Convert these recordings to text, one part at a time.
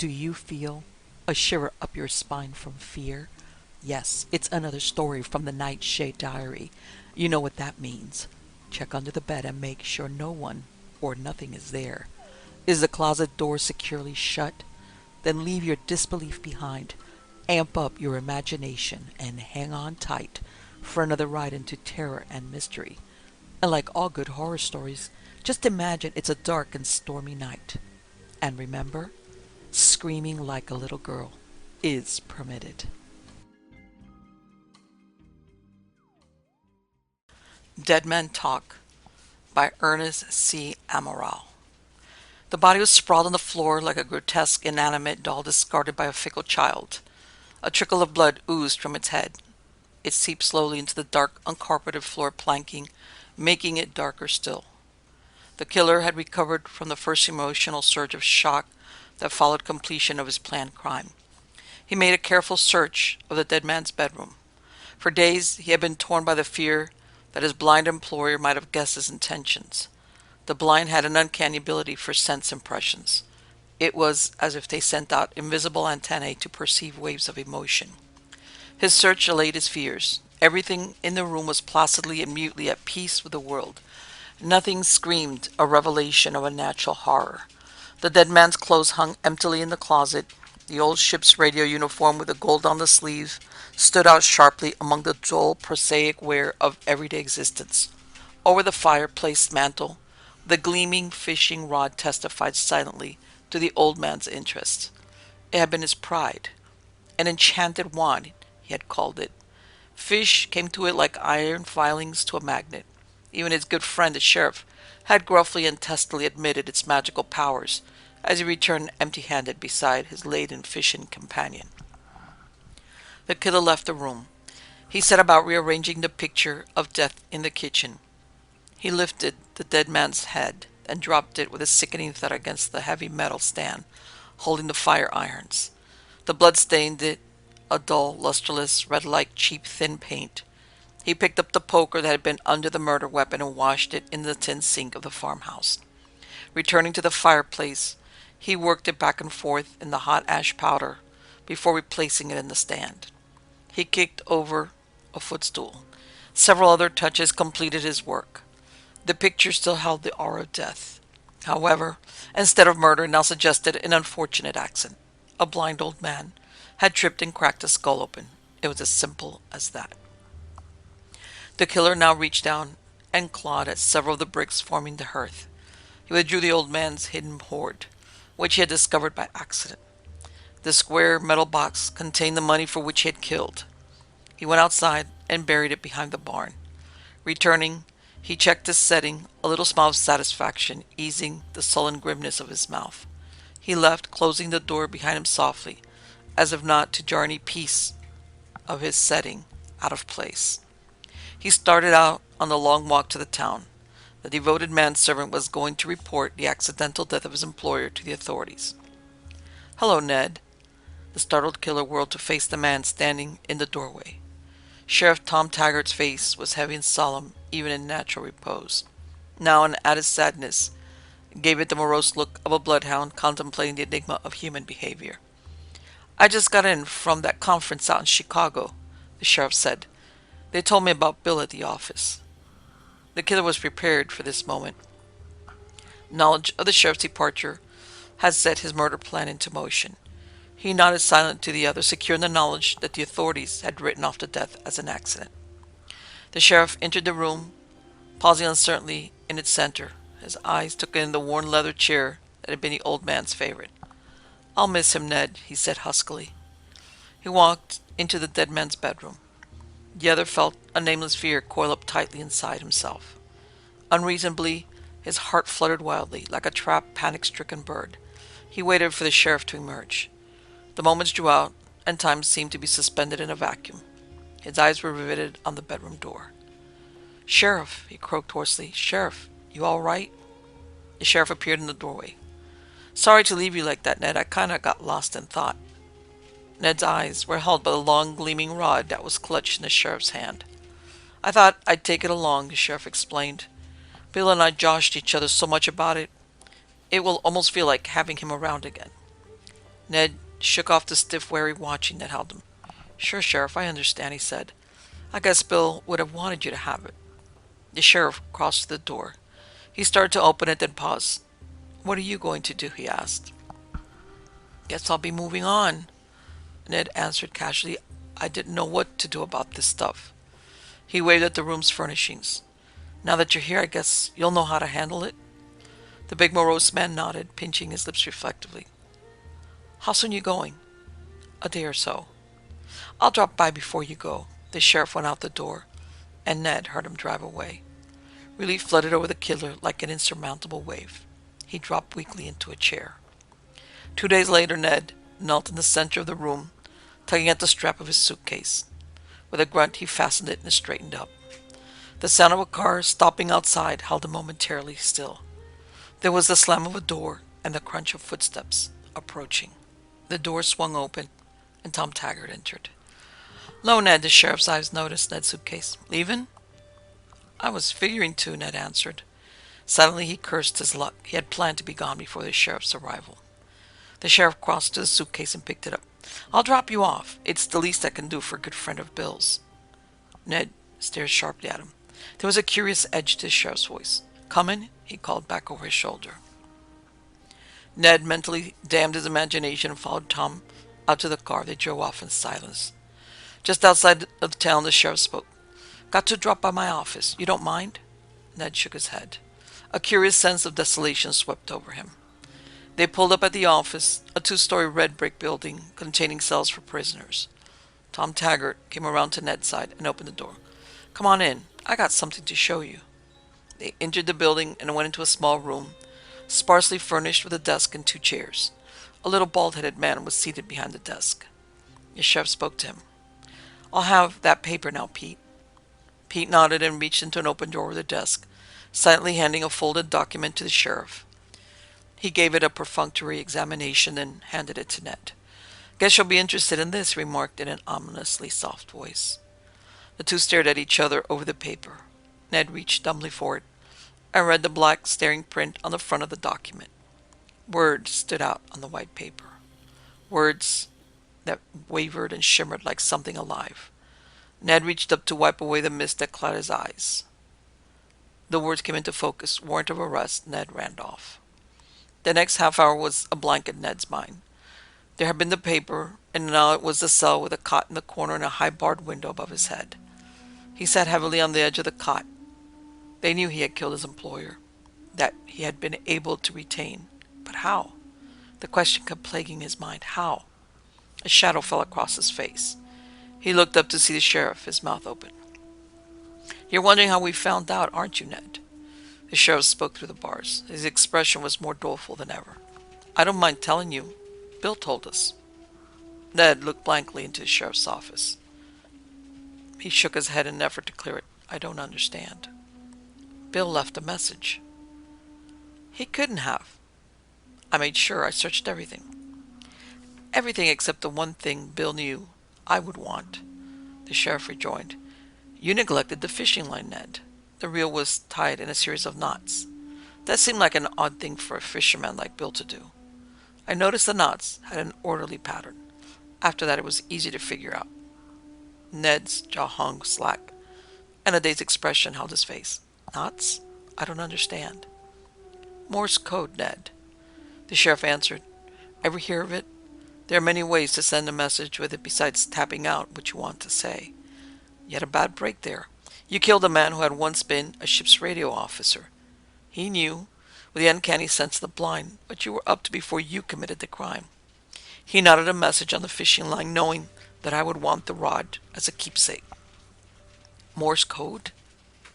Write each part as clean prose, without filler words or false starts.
Do you feel a shiver up your spine from fear? Yes, it's another story from the Nightshade diary. You know what that means. Check under the bed and make sure no one or nothing is there. Is the closet door securely shut? Then leave your disbelief behind. Amp up your imagination and hang on tight for another ride into terror and mystery. And like all good horror stories, just imagine it's a dark and stormy night. And remember, screaming like a little girl is permitted. Dead Men Talk by Ernest C. Amaral. The body was sprawled on the floor like a grotesque, inanimate doll discarded by a fickle child. A trickle of blood oozed from its head. It seeped slowly into the dark, uncarpeted floor planking, making it darker still. The killer had recovered from the first emotional surge of shock that followed completion of his planned crime. He made a careful search of the dead man's bedroom. For days he had been torn by the fear that his blind employer might have guessed his intentions. The blind had an uncanny ability for sense impressions. It was as if they sent out invisible antennae to perceive waves of emotion. His search allayed his fears. Everything in the room was placidly and mutely at peace with the world. Nothing screamed a revelation of a natural horror. The dead man's clothes hung emptily in the closet. The old ship's radio uniform with the gold on the sleeve stood out sharply among the dull, prosaic wear of everyday existence. Over the fireplace mantel, the gleaming fishing rod testified silently to the old man's interest. It had been his pride. An enchanted wand, he had called it. Fish came to it like iron filings to a magnet. Even his good friend, the sheriff, had gruffly and testily admitted its magical powers as he returned empty-handed beside his laden fishing companion. The killer left the room. He set about rearranging the picture of death in the kitchen. He lifted the dead man's head and dropped it with a sickening thud against the heavy metal stand holding the fire irons. The blood stained it a dull, lusterless red like cheap thin paint. He picked up the poker that had been under the murder weapon and washed it in the tin sink of the farmhouse. Returning to the fireplace, he worked it back and forth in the hot ash powder before replacing it in the stand. He kicked over a footstool. Several other touches completed his work. The picture still held the aura of death. However, instead of murder, it now suggested an unfortunate accident. A blind old man had tripped and cracked his skull open. It was as simple as that. The killer now reached down and clawed at several of the bricks forming the hearth. He withdrew the old man's hidden hoard, which he had discovered by accident. The square metal box contained the money for which he had killed. He went outside and buried it behind the barn. Returning, he checked his setting, a little smile of satisfaction easing the sullen grimness of his mouth. He left, closing the door behind him softly, as if not to jar any piece of his setting out of place. He started out on the long walk to the town. The devoted manservant was going to report the accidental death of his employer to the authorities. "Hello, Ned." The startled killer whirled to face the man standing in the doorway. Sheriff Tom Taggart's face was heavy and solemn, even in natural repose. Now an added sadness gave it the morose look of a bloodhound contemplating the enigma of human behavior. "I just got in from that conference out in Chicago," the sheriff said. "They told me about Bill at the office." The killer was prepared for this moment. Knowledge of the sheriff's departure had set his murder plan into motion. He nodded silent to the other, secure in the knowledge that the authorities had written off the death as an accident. The sheriff entered the room, pausing uncertainly in its center. His eyes took in the worn leather chair that had been the old man's favorite. "I'll miss him, Ned," he said huskily. He walked into the dead man's bedroom. The other felt a nameless fear coil up tightly inside himself. Unreasonably, his heart fluttered wildly, like a trapped, panic-stricken bird. He waited for the sheriff to emerge. The moments drew out, and time seemed to be suspended in a vacuum. His eyes were riveted on the bedroom door. "Sheriff," he croaked hoarsely. "Sheriff, you all right?" The sheriff appeared in the doorway. "Sorry to leave you like that, Ned. I kinda got lost in thought." Ned's eyes were held by the long, gleaming rod that was clutched in the sheriff's hand. "I thought I'd take it along," the sheriff explained. "Bill and I joshed each other so much about it. It will almost feel like having him around again." Ned shook off the stiff, wary watching that held him. Sure, Sheriff, I understand, he said. I guess Bill would have wanted you to have it. The sheriff crossed to the door. He started to open it, then paused. What are you going to do? He asked. Guess I'll be moving on, Ned answered casually. I didn't know what to do about this stuff. He waved at the room's furnishings. Now that you're here, I guess you'll know how to handle it? The big morose man nodded, pinching his lips reflectively. How soon you going? A day or so. I'll drop by before you go. The sheriff went out the door, and Ned heard him drive away. Relief flooded over the killer like an insurmountable wave. He dropped weakly into a chair. 2 days later, Ned knelt in the center of the room, tugging at the strap of his suitcase. With a grunt, he fastened it and straightened up. The sound of a car stopping outside held him momentarily still. There was the slam of a door and the crunch of footsteps approaching. The door swung open, and Tom Taggart entered. "'Lo, Ned," the sheriff's eyes noticed Ned's suitcase. "Leaving?" "I was figuring to," Ned answered. Suddenly he cursed his luck. He had planned to be gone before the sheriff's arrival. The sheriff crossed to the suitcase and picked it up. "I'll drop you off. It's the least I can do for a good friend of Bill's." Ned stared sharply at him. There was a curious edge to the sheriff's voice. "Coming?" he called back over his shoulder. Ned mentally damned his imagination and followed Tom out to the car. They drove off in silence. Just outside of town, the sheriff spoke. "Got to drop by my office. You don't mind?" Ned shook his head. A curious sense of desolation swept over him. They pulled up at the office, a 2-story red brick building containing cells for prisoners. Tom Taggart came around to Ned's side and opened the door. "Come on in. I got something to show you." They entered the building and went into a small room, sparsely furnished with a desk and 2 chairs. A little bald-headed man was seated behind the desk. The sheriff spoke to him. "I'll have that paper now, Pete." Pete nodded and reached into an open drawer of the desk, silently handing a folded document to the sheriff. He gave it a perfunctory examination, then handed it to Ned. "Guess you'll be interested in this," he remarked in an ominously soft voice. The two stared at each other over the paper. Ned reached dumbly for it and read the black staring print on the front of the document. Words stood out on the white paper. Words that wavered and shimmered like something alive. Ned reached up to wipe away the mist that clouded his eyes. The words came into focus. Warrant of arrest, Ned Randolph. The next half hour was a blank in Ned's mind. There had been the paper, and now it was the cell with a cot in the corner and a high barred window above his head. He sat heavily on the edge of the cot. They knew he had killed his employer, that he had been able to retain. But how? The question kept plaguing his mind. How? A shadow fell across his face. He looked up to see the sheriff, his mouth open. "You're wondering how we found out, aren't you, Ned?" The sheriff spoke through the bars. His expression was more doleful than ever. "I don't mind telling you. Bill told us." Ned looked blankly into the sheriff's office. He shook his head in an effort to clear it. "I don't understand." "Bill left a message." "He couldn't have. I made sure. I searched everything." "Everything except the one thing Bill knew I would want," the sheriff rejoined. "You neglected the fishing line, Ned. The reel was tied in a series of knots. That seemed like an odd thing for a fisherman like Bill to do. I noticed the knots had an orderly pattern. After that, it was easy to figure out." Ned's jaw hung slack, and a dazed expression held his face. "Knots? I don't understand." "Morse code, Ned," the sheriff answered. "Ever hear of it? There are many ways to send a message with it besides tapping out what you want to say. You had a bad break there. You killed a man who had once been a ship's radio officer. He knew, with the uncanny sense of the blind, what you were up to before you committed the crime. He knotted a message on the fishing line knowing that I would want the rod as a keepsake." Morse code?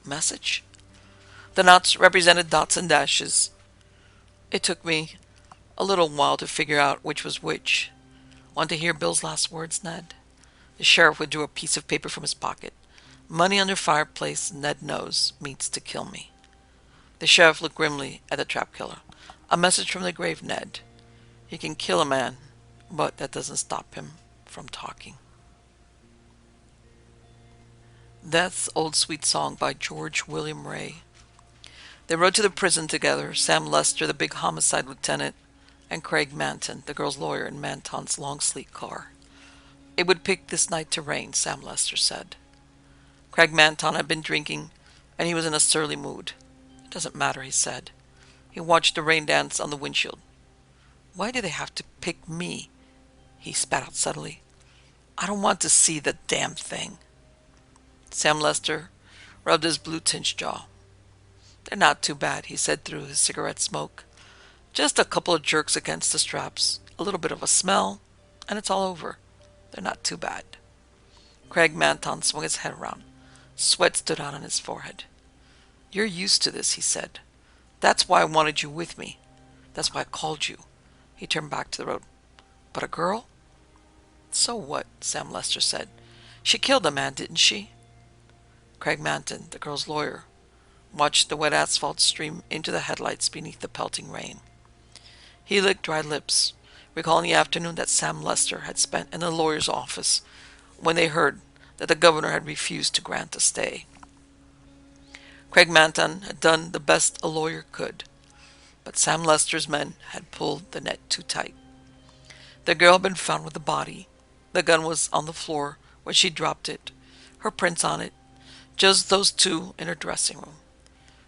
Message? The knots represented dots and dashes. It took me a little while to figure out which was which. Want to hear Bill's last words, Ned? The sheriff withdrew a piece of paper from his pocket. "Money under fireplace, Ned knows, means to kill me." The sheriff looked grimly at the trap killer. "A message from the grave, Ned. He can kill a man, but that doesn't stop him from talking." Death's Old Sweet Song by George William Ray. They rode to the prison together, Sam Lester, the big homicide lieutenant, and Craig Manton, the girl's lawyer, in Manton's long, sleek car. It would pick this night to rain, Sam Lester said. Craig Manton had been drinking, and he was in a surly mood. It doesn't matter, he said. He watched the rain dance on the windshield. Why do they have to pick me? He spat out suddenly. I don't want to see the damn thing. Sam Lester rubbed his blue-tinged jaw. They're not too bad, he said through his cigarette smoke. Just a couple of jerks against the straps, a little bit of a smell, and it's all over. They're not too bad. Craig Manton swung his head around. Sweat stood out on his forehead. You're used to this, he said. That's why I wanted you with me. That's why I called you. He turned back to the road. But a girl? So what? Sam Lester said. She killed a man, didn't she? Craig Manton, the girl's lawyer, watched the wet asphalt stream into the headlights beneath the pelting rain. He licked dry lips, recalling the afternoon that Sam Lester had spent in the lawyer's office when they heard that the governor had refused to grant a stay. Craig Manton had done the best a lawyer could, but Sam Lester's men had pulled the net too tight. The girl had been found with the body. The gun was on the floor where she dropped it, her prints on it, just those two in her dressing room.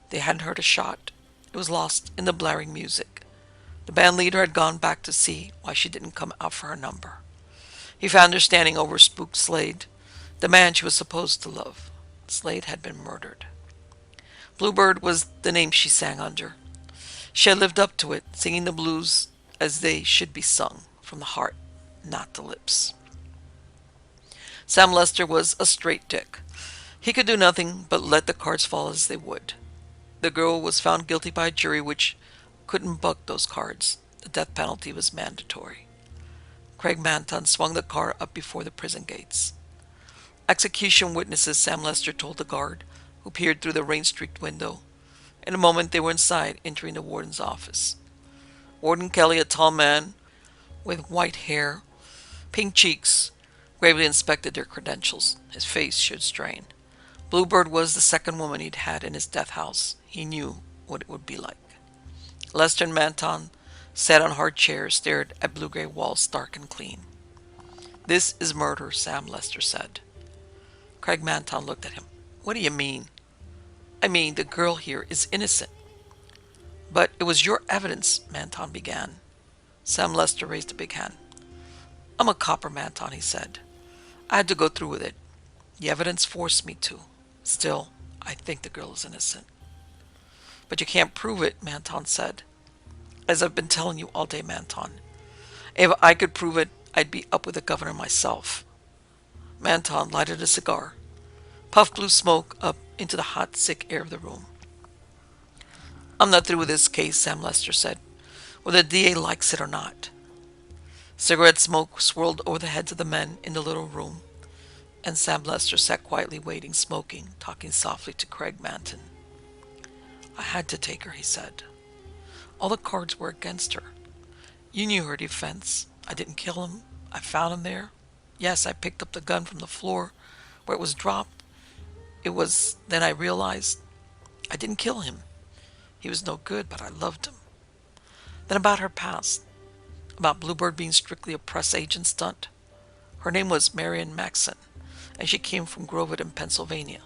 They hadn't heard a shot. It was lost in the blaring music. The band leader had gone back to see why she didn't come out for her number. He found her standing over spooked Slade, the man she was supposed to love. Slade had been murdered. Bluebird was the name she sang under. She had lived up to it, singing the blues as they should be sung, from the heart, not the lips. Sam Lester was a straight dick. He could do nothing but let the cards fall as they would. The girl was found guilty by a jury which couldn't buck those cards. The death penalty was mandatory. Craig Manton swung the car up before the prison gates. Execution witnesses, Sam Lester told the guard, who peered through the rain-streaked window. In a moment they were inside, entering the warden's office. Warden Kelly, a tall man with white hair, pink cheeks, gravely inspected their credentials. His face showed strain. Bluebird was the second woman he'd had in his death house. He knew what it would be like. Lester and Manton sat on hard chairs, stared at blue-gray walls, stark and clean. This is murder, Sam Lester said. Craig Manton looked at him. What do you mean? I mean, the girl here is innocent. But it was your evidence, Manton began. Sam Lester raised a big hand. I'm a copper, Manton, he said. I had to go through with it. The evidence forced me to. Still, I think the girl is innocent. But you can't prove it, Manton said. As I've been telling you all day, Manton. If I could prove it, I'd be up with the governor myself. Manton lighted a cigar. Puff blew smoke up into the hot, sick air of the room. I'm not through with this case, Sam Lester said, whether the DA likes it or not. Cigarette smoke swirled over the heads of the men in the little room, and Sam Lester sat quietly waiting, smoking, talking softly to Craig Manton. I had to take her, he said. All the cards were against her. You knew her defense. I didn't kill him. I found him there. Yes, I picked up the gun from the floor where it was dropped. Then I realized I didn't kill him. He was no good, but I loved him. Then about her past, about Bluebird being strictly a press agent stunt. Her name was Marion Maxon, and she came from Groveton, Pennsylvania.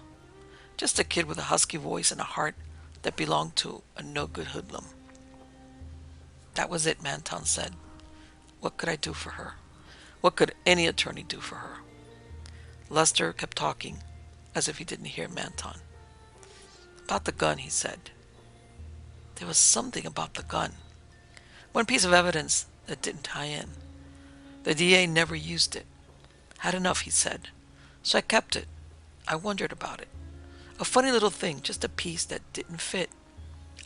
Just a kid with a husky voice and a heart that belonged to a no-good hoodlum. That was it, Manton said. What could I do for her? What could any attorney do for her? Lester kept talking, as if he didn't hear Manton. About the gun, he said. There was something about the gun. One piece of evidence that didn't tie in. The DA never used it. Had enough, he said. So I kept it. I wondered about it. A funny little thing, just a piece that didn't fit.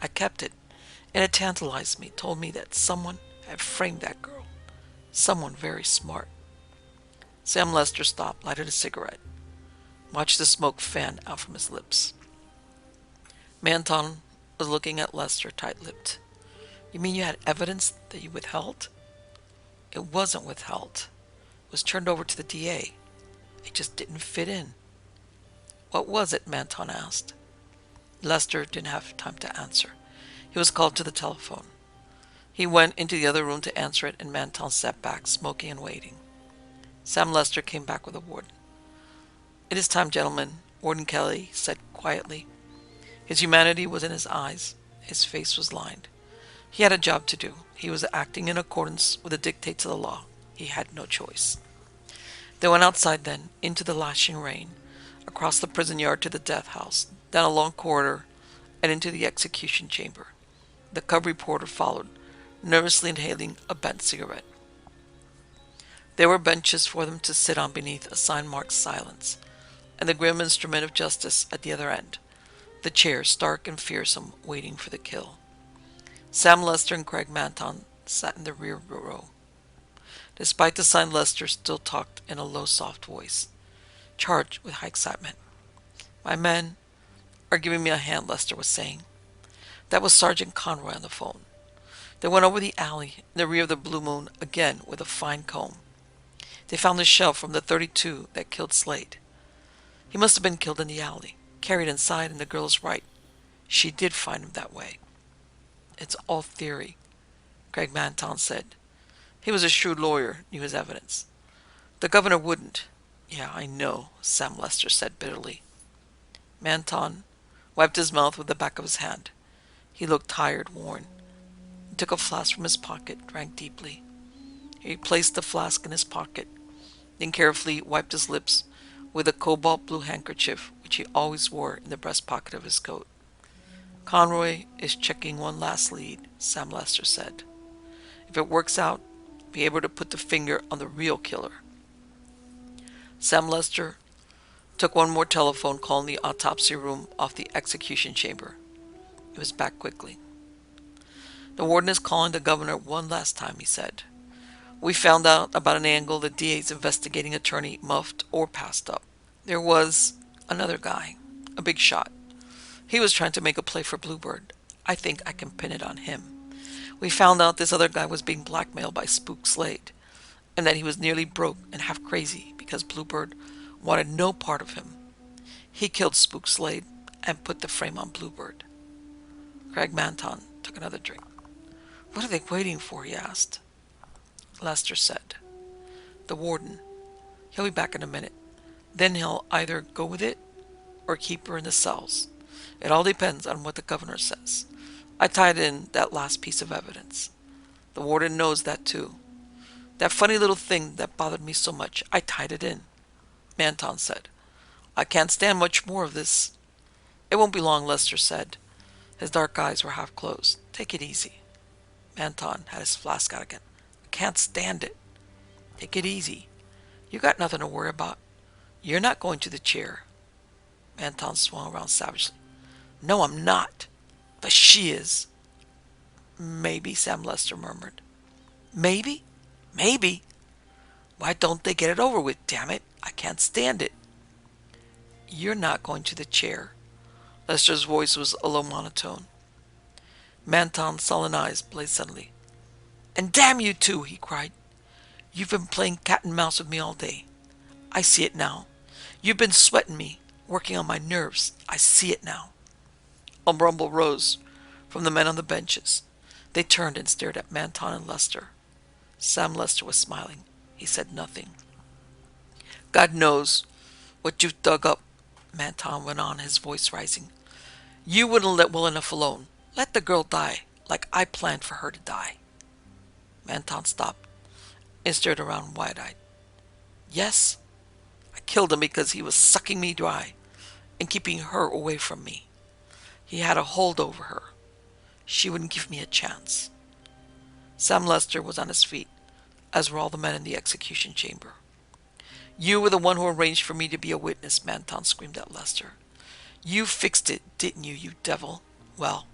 I kept it, and it tantalized me, told me that someone had framed that girl. Someone very smart. Sam Lester stopped, lighted a cigarette, watched the smoke fan out from his lips. Manton was looking at Lester, tight-lipped. You mean you had evidence that you withheld? It wasn't withheld. It was turned over to the DA. It just didn't fit in. What was it? Manton asked. Lester didn't have time to answer. He was called to the telephone. He went into the other room to answer it, and Manton sat back, smoking and waiting. Sam Lester came back with a warden. "It is time, gentlemen," Warden Kelly said quietly. His humanity was in his eyes. His face was lined. He had a job to do. He was acting in accordance with the dictates of the law. He had no choice. They went outside then, into the lashing rain, across the prison yard to the death house, down a long corridor, and into the execution chamber. The cub reporter followed, nervously inhaling a bent cigarette. There were benches for them to sit on beneath a sign marked silence, and the grim instrument of justice at the other end, the chair stark and fearsome, waiting for the kill. Sam Lester and Craig Manton sat in the rear row. Despite the sign, Lester still talked in a low, soft voice, charged with high excitement. "My men are giving me a hand," Lester was saying. That was Sergeant Conroy on the phone. They went over the alley in the rear of the Blue Moon again with a fine comb. They found the shell from the .32 that killed Slade. He must have been killed in the alley, carried inside, and the girl's right. She did find him that way. "It's all theory," Craig Manton said. He was a shrewd lawyer, knew his evidence. "The governor wouldn't." "Yeah, I know," Sam Lester said bitterly. Manton wiped his mouth with the back of his hand. He looked tired, worn. He took a flask from his pocket, drank deeply. He placed the flask in his pocket, then carefully wiped his lips with a cobalt blue handkerchief which he always wore in the breast pocket of his coat. "Conroy is checking one last lead," Sam Lester said. "If it works out, be able to put the finger on the real killer." Sam Lester took one more telephone call in the autopsy room off the execution chamber. He was back quickly. "The warden is calling the governor one last time," he said. "We found out about an angle the DA's investigating attorney muffed or passed up. There was another guy, a big shot. He was trying to make a play for Bluebird. I think I can pin it on him. We found out this other guy was being blackmailed by Spook Slade, and that he was nearly broke and half crazy because Bluebird wanted no part of him. He killed Spook Slade and put the frame on Bluebird." Craig Manton took another drink. "What are they waiting for?" he asked. Lester said, "The warden. He'll be back in a minute. Then he'll either go with it or keep her in the cells. It all depends on what the governor says. I tied in that last piece of evidence. The warden knows that too. That funny little thing that bothered me so much, I tied it in." Manton said, "I can't stand much more of this." "It won't be long," Lester said. His dark eyes were half closed. "Take it easy." Manton had his flask out again. "I can't stand it." "Take it easy. You got nothing to worry about. You're not going to the chair." Manton swung around savagely. "No, I'm not. But she is." "Maybe," Sam Lester murmured. "Maybe? Maybe? Why don't they get it over with, damn it? I can't stand it." "You're not going to the chair." Lester's voice was a low monotone. Manton's sullen eyes blazed suddenly. "And damn you too," he cried. "You've been playing cat and mouse with me all day. I see it now. You've been sweating me, working on my nerves. I see it now." A rumble rose from the men on the benches. They turned and stared at Manton and Lester. Sam Lester was smiling. He said nothing. "God knows what you've dug up," Manton went on, his voice rising. "You wouldn't let well enough alone. Let the girl die like I planned for her to die." Manton stopped and stared around wide-eyed. "Yes, I killed him because he was sucking me dry and keeping her away from me. He had a hold over her. She wouldn't give me a chance." Sam Lester was on his feet, as were all the men in the execution chamber. "You were the one who arranged for me to be a witness," Manton screamed at Lester. "You fixed it, didn't you, you devil? Well,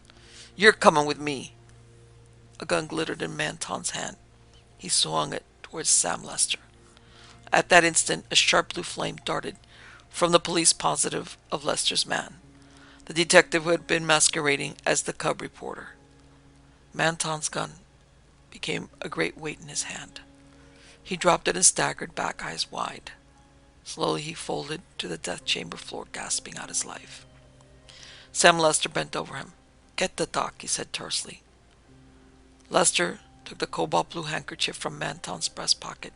you're coming with me." A gun glittered in Manton's hand. He swung it towards Sam Lester. At that instant, a sharp blue flame darted from the police positive of Lester's man, the detective who had been masquerading as the cub reporter. Manton's gun became a great weight in his hand. He dropped it and staggered back, eyes wide. Slowly he folded to the death chamber floor, gasping out his life. Sam Lester bent over him. "Get the doc," he said tersely. Lester took the cobalt blue handkerchief from Manton's breast pocket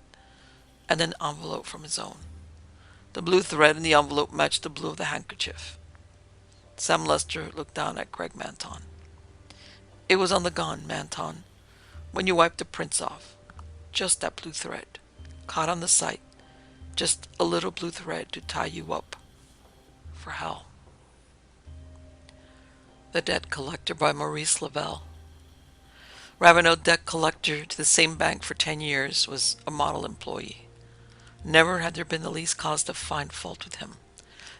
and an envelope from his own. The blue thread in the envelope matched the blue of the handkerchief. Sam Lester looked down at Greg Manton. It was on the gun, Manton, when you wiped the prints off. Just that blue thread, caught on the sight. Just a little blue thread to tie you up for hell. The Debt Collector by Maurice Lavelle. Ravenel, debt collector to the same bank for 10 years, was a model employee. Never had there been the least cause to find fault with him.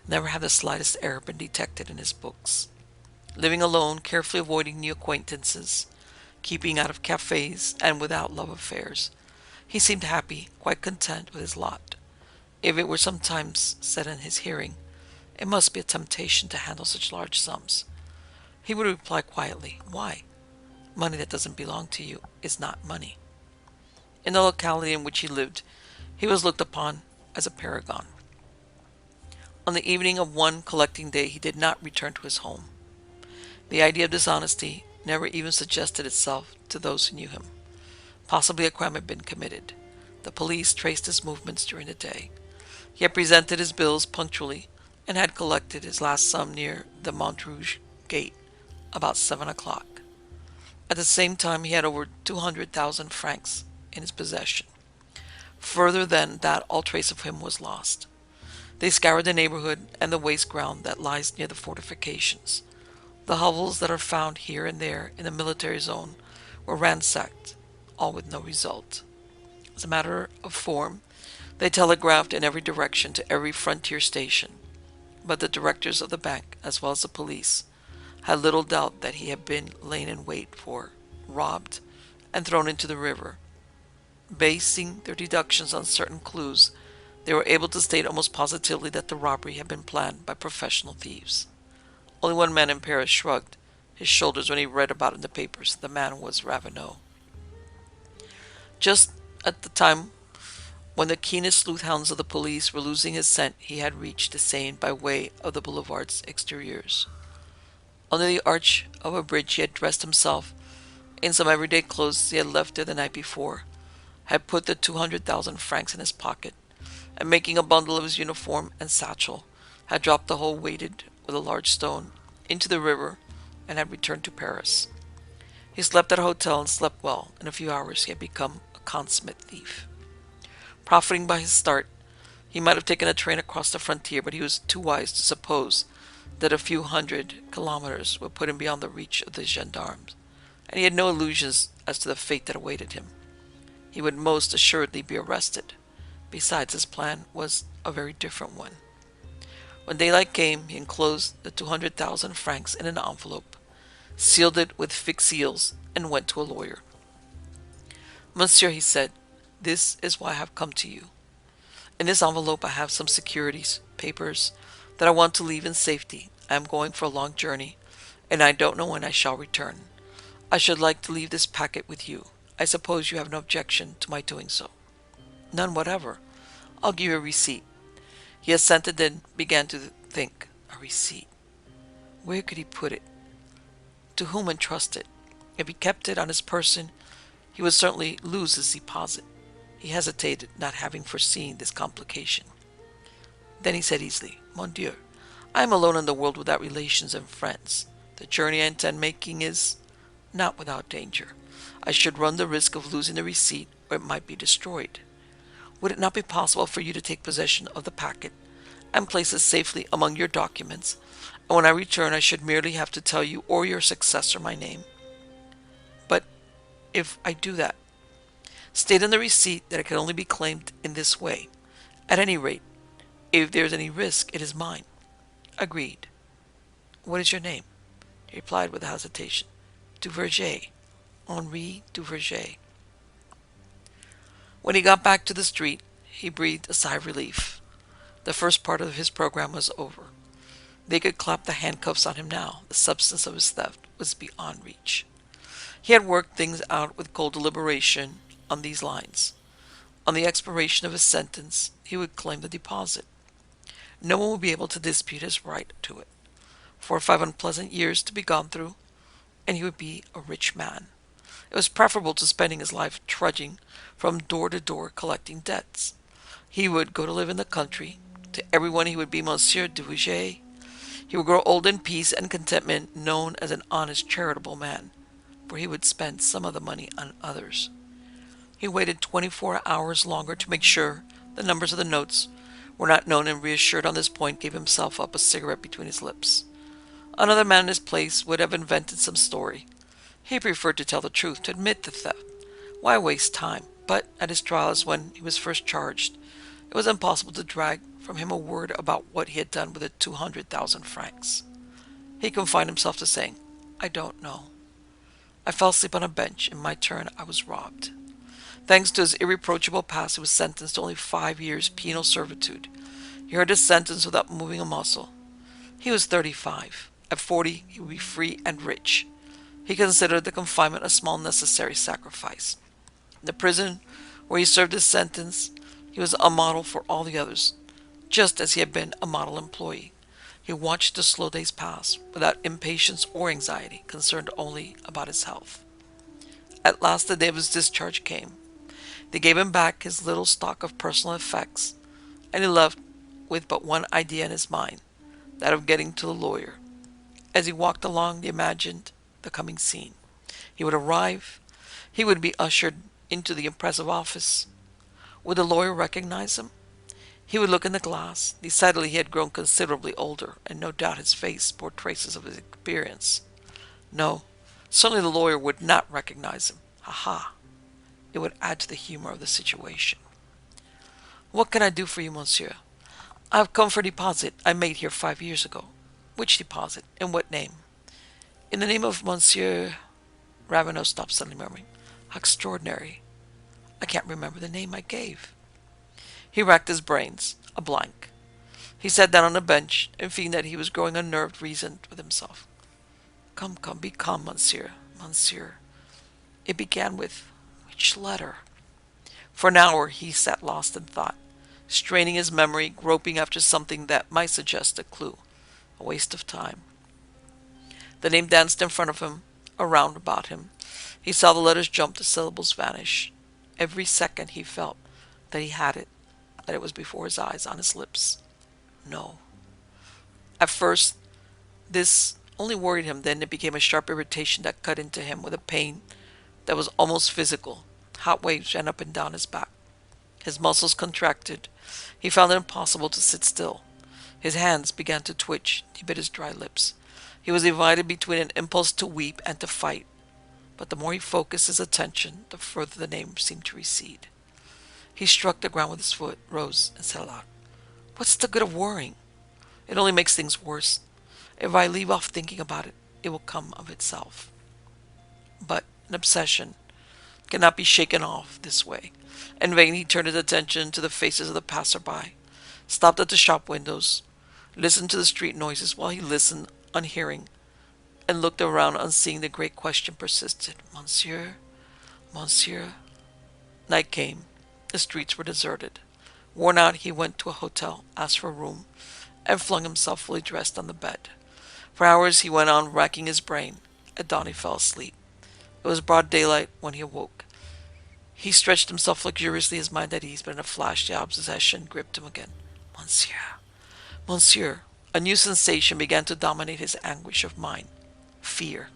Never had the slightest error been detected in his books. Living alone, carefully avoiding new acquaintances, keeping out of cafes, and without love affairs, he seemed happy, quite content with his lot. If it were sometimes said in his hearing, "It must be a temptation to handle such large sums," he would reply quietly, "Why? Money that doesn't belong to you is not money." In the locality in which he lived, he was looked upon as a paragon. On the evening of one collecting day, he did not return to his home. The idea of dishonesty never even suggested itself to those who knew him. Possibly a crime had been committed. The police traced his movements during the day. He had presented his bills punctually and had collected his last sum near the Montrouge gate about 7 o'clock. At the same time, he had over 200,000 francs in his possession. Further than that, all trace of him was lost. They scoured the neighborhood and the waste ground that lies near the fortifications. The hovels that are found here and there in the military zone were ransacked, all with no result. As a matter of form, they telegraphed in every direction to every frontier station, but the directors of the bank, as well as the police, had little doubt that he had been lain in wait for, robbed, and thrown into the river. Basing their deductions on certain clues, they were able to state almost positively that the robbery had been planned by professional thieves. Only one man in Paris shrugged his shoulders when he read about it in the papers. The man was Ravenel. Just at the time when the keenest sleuth hounds of the police were losing his scent, he had reached the Seine by way of the boulevard's exteriors. Under the arch of a bridge he had dressed himself in some everyday clothes he had left there the night before, had put the 200,000 francs in his pocket, and making a bundle of his uniform and satchel, had dropped the whole weighted with a large stone into the river and had returned to Paris. He slept at a hotel and slept well. In a few hours he had become a consummate thief. Profiting by his start, he might have taken a train across the frontier, but he was too wise to suppose that a few hundred kilometers would put him beyond the reach of the gendarmes, and he had no illusions as to the fate that awaited him. He would most assuredly be arrested. Besides, his plan was a very different one. When daylight came, he enclosed the 200,000 francs in an envelope, sealed it with fixed seals, and went to a lawyer. "Monsieur," he said, "this is why I have come to you. In this envelope I have some securities, papers, that I want to leave in safety. I am going for a long journey, and I don't know when I shall return. I should like to leave this packet with you. I suppose you have no objection to my doing so." "None whatever. I'll give you a receipt." He assented, then began to think. A receipt. Where could he put it? To whom entrust it? If he kept it on his person, he would certainly lose his deposit. He hesitated, not having foreseen this complication. Then he said easily, "Mon Dieu, I am alone in the world without relations and friends. The journey I intend making is not without danger. I should run the risk of losing the receipt, or it might be destroyed. Would it not be possible for you to take possession of the packet and place it safely among your documents, and when I return I should merely have to tell you or your successor my name? But if I do that, state on the receipt that it can only be claimed in this way. At any rate, if there is any risk, it is mine." "Agreed. What is your name?" He replied with hesitation. "Duverger. Henri Duverger." When he got back to the street, he breathed a sigh of relief. The first part of his program was over. They could clap the handcuffs on him now. The substance of his theft was beyond reach. He had worked things out with cold deliberation on these lines. On the expiration of his sentence, he would claim the deposit. No one would be able to dispute his right to it. 4 or 5 unpleasant years to be gone through, and he would be a rich man. It was preferable to spending his life trudging from door to door collecting debts. He would go to live in the country. To everyone he would be Monsieur de Rouget. He would grow old in peace and contentment, known as an honest, charitable man, for he would spend some of the money on others. He waited 24 hours longer to make sure the numbers of the notes were not known, and reassured on this point, gave himself up a cigarette between his lips. Another man in his place would have invented some story. He preferred to tell the truth, to admit the theft. Why waste time? But at his trial, as when he was first charged, it was impossible to drag from him a word about what he had done with the 200,000 francs. He confined himself to saying, "I don't know. I fell asleep on a bench. In my turn, I was robbed." Thanks to his irreproachable past, he was sentenced to only 5 years penal servitude. He heard his sentence without moving a muscle. He was 35. At 40, he would be free and rich. He considered the confinement a small necessary sacrifice. In the prison where he served his sentence, he was a model for all the others, just as he had been a model employee. He watched the slow days pass, without impatience or anxiety, concerned only about his health. At last the day of his discharge came. They gave him back his little stock of personal effects, and he left with but one idea in his mind, that of getting to the lawyer. As he walked along, he imagined the coming scene. He would arrive. He would be ushered into the impressive office. Would the lawyer recognize him? He would look in the glass. Decidedly he had grown considerably older, and no doubt his face bore traces of his experience. No, certainly the lawyer would not recognize him. Ha ha! It would add to the humor of the situation. "What can I do for you, monsieur?" "I have come for a deposit I made here 5 years ago." "Which deposit? In what name?" "In the name of Monsieur—" Ravenel stopped suddenly, murmuring, "How extraordinary! I can't remember the name I gave." He racked his brains. A blank. He sat down on a bench, and feeling that he was growing unnerved, reasoned with himself. Come, be calm, monsieur. Monsieur. It began with which letter?" For an hour he sat lost in thought, straining his memory, groping after something that might suggest a clue. A waste of time. The name danced in front of him, around about him. He saw the letters jump, the syllables vanish. Every second he felt that he had it, that it was before his eyes, on his lips. No. At first, this only worried him, then it became a sharp irritation that cut into him with a pain that was almost physical. Hot waves ran up and down his back. His muscles contracted. He found it impossible to sit still. His hands began to twitch. He bit his dry lips. He was divided between an impulse to weep and to fight. But the more he focused his attention, the further the name seemed to recede. He struck the ground with his foot, rose, and said aloud, "What's the good of worrying? It only makes things worse. If I leave off thinking about it, it will come of itself." But an obsession cannot be shaken off this way. In vain he turned his attention to the faces of the passer-by, stopped at the shop windows, listened to the street noises while he listened, unhearing, and looked around, unseeing. The great question persisted. Monsieur? Monsieur? Night came. The streets were deserted. Worn out, he went to a hotel, asked for a room, and flung himself fully dressed on the bed. For hours he went on racking his brain. At dawn he fell asleep. It was broad daylight when he awoke. He stretched himself luxuriously, his mind at ease, but in a flash the obsession gripped him again. Monsieur. Monsieur. A new sensation began to dominate his anguish of mind. Fear.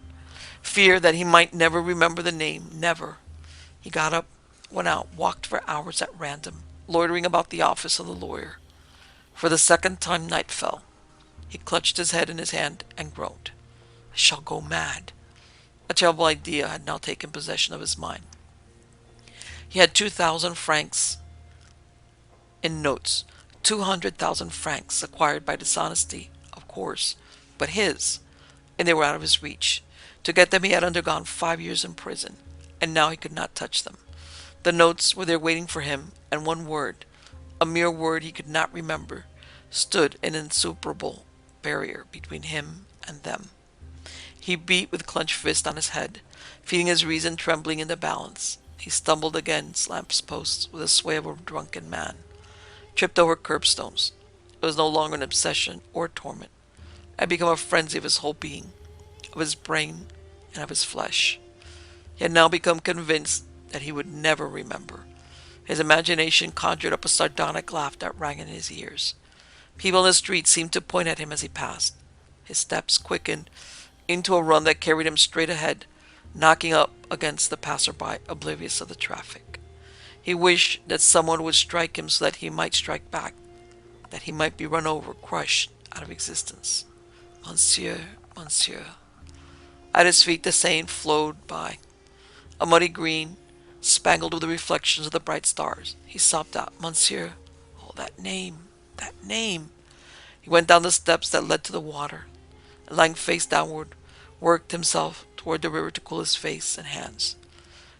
Fear that he might never remember the name. Never. He got up, went out, walked for hours at random, loitering about the office of the lawyer. For the second time night fell. He clutched his head in his hand and groaned. I shall go mad. A terrible idea had now taken possession of his mind. He had 2,000 francs in notes. 200,000 francs acquired by dishonesty, of course, but his, and they were out of his reach. To get them he had undergone 5 years in prison, and now he could not touch them. The notes were there waiting for him, and one word, a mere word he could not remember, stood an insuperable barrier between him and them. He beat with clenched fist on his head, feeling his reason trembling in the balance. He stumbled against lamp-posts with the sway of a drunken man, tripped over curbstones. It was no longer an obsession or a torment. It had become a frenzy of his whole being, of his brain and of his flesh. He He had now become convinced that he would never remember. His imagination conjured up a sardonic laugh that rang in his ears. People in the street seemed to point at him as he passed. His steps quickened into a run that carried him straight ahead, knocking up against the passerby, oblivious of the traffic. He wished that someone would strike him so that he might strike back, that he might be run over, crushed out of existence. Monsieur, monsieur. At his feet the Seine flowed by, a muddy green, spangled with the reflections of the bright stars. He sobbed out, Monsieur. Oh, that name, that name. He went down the steps that led to the water, and lying face downward, worked himself toward the river to cool his face and hands.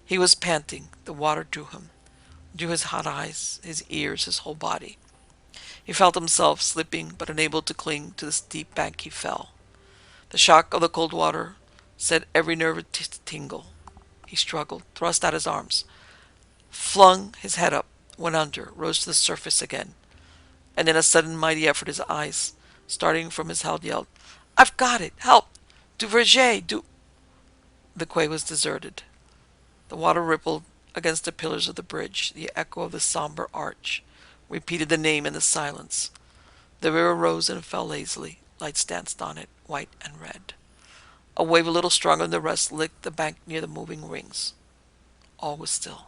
He was panting. The water drew his hot eyes, his ears, his whole body. He felt himself slipping, but unable to cling to the steep bank he fell. The shock of the cold water set every nerve tingle. He struggled, thrust out his arms, flung his head up, went under, rose to the surface again. And in a sudden mighty effort his eyes, starting from his head, yelled, I've got it! Help! Du Verger! Du... The quay was deserted. The water rippled against the pillars of the bridge. The echo of the somber arch repeated the name in the silence. The river rose and fell lazily. Lights danced on it, white and red. A wave a little stronger than the rest licked the bank near the moving rings. All was still.